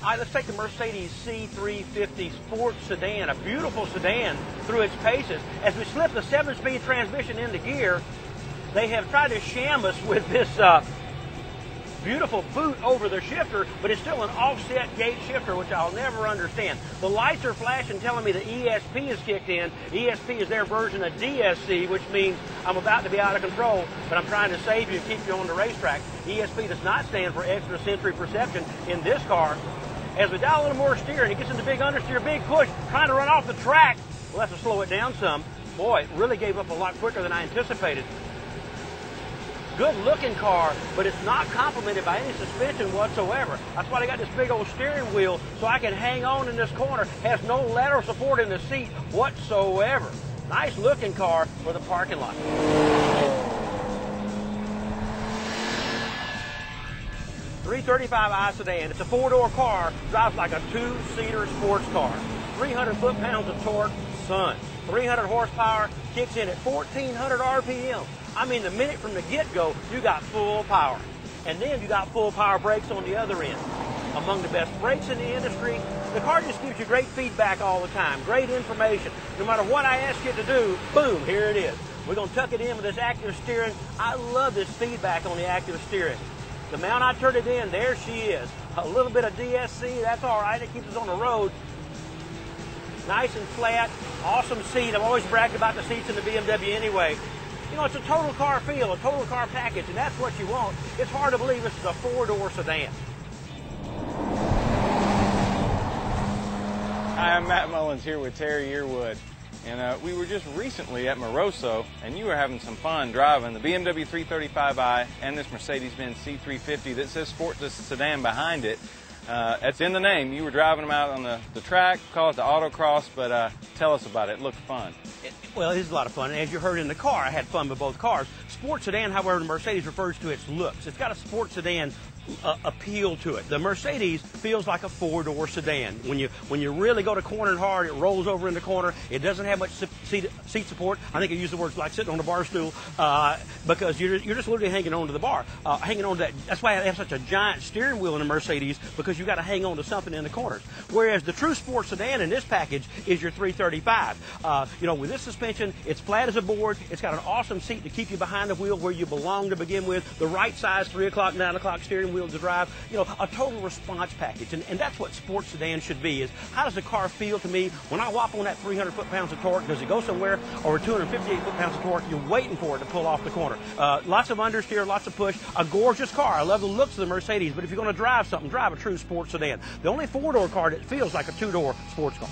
All right, let's take the Mercedes C350 sports sedan, a beautiful sedan through its paces. As we slip the 7-speed transmission into gear, they have tried to sham us with this beautiful boot over the shifter, but it's still an offset gate shifter, which I'll never understand. The lights are flashing telling me the ESP is kicked in. ESP is their version of DSC, which means I'm about to be out of control, but I'm trying to save you and keep you on the racetrack. ESP does not stand for extra sensory perception in this car. As we dial a little more steer and it gets into big understeer, big push, trying to run off the track, we'll have to slow it down some. Boy, it really gave up a lot quicker than I anticipated. Good looking car, but it's not complemented by any suspension whatsoever. That's why they got this big old steering wheel so I can hang on in this corner. Has no lateral support in the seat whatsoever. Nice looking car for the parking lot. 335i sedan. It's a 4-door car, drives like a 2-seater sports car. 300 foot-pounds of torque, son. 300 horsepower, kicks in at 1,400 RPM. I mean, the minute from the get-go, you got full power. And then you got full power brakes on the other end. Among the best brakes in the industry. The car just gives you great feedback all the time, great information. No matter what I ask it to do, boom, here it is. We're going to tuck it in with this active steering. I love this feedback on the active steering. The mount I turned it in, there she is. A little bit of DSC, that's all right. It keeps us on the road. Nice and flat, awesome seat. I've always bragged about the seats in the BMW anyway. You know, it's a total car feel, a total car package, and that's what you want. It's hard to believe this is a 4-door sedan. Hi, I'm Matt Mullins here with Terry Yearwood. And we were just recently at Moroso, and you were having some fun driving the BMW 335i and this Mercedes-Benz C350 that says sports sedan behind it. That's in the name. You were driving them out on the track, call it the AUTOCROSS, but tell us about it. It looked fun. Well, it is a lot of fun, and as you heard in the car, I had fun with both cars. Sports sedan, however, the Mercedes refers to its looks. It's got a sports sedan appeal to it. The Mercedes feels like a 4-door sedan. When you really go to cornering hard, it rolls over in the corner. It doesn't have much seat support. I think I use the words like sitting on a bar stool because you're just literally hanging on to the bar, hanging on to that. That's why I have such a giant steering wheel in a Mercedes, because you got to hang on to something in the corners. Whereas the true sports sedan in this package is your 335. You know, with this suspension, it's flat as a board. It's got an awesome seat to keep you behind the wheel where you belong to begin with. The right size 3 o'clock, 9 o'clock steering wheel to drive. You know, a total response package. And that's what sports sedan should be, is how does the car feel to me when I whop on that 300 foot-pounds of torque? Does it go somewhere? Or 258 foot-pounds of torque, you're waiting for it to pull off the corner. Lots of understeer, lots of push. A gorgeous car. I love the looks of the Mercedes, but if you're going to drive something, drive a true sports sedan. The only 4-door car that feels like a 2-door sports car.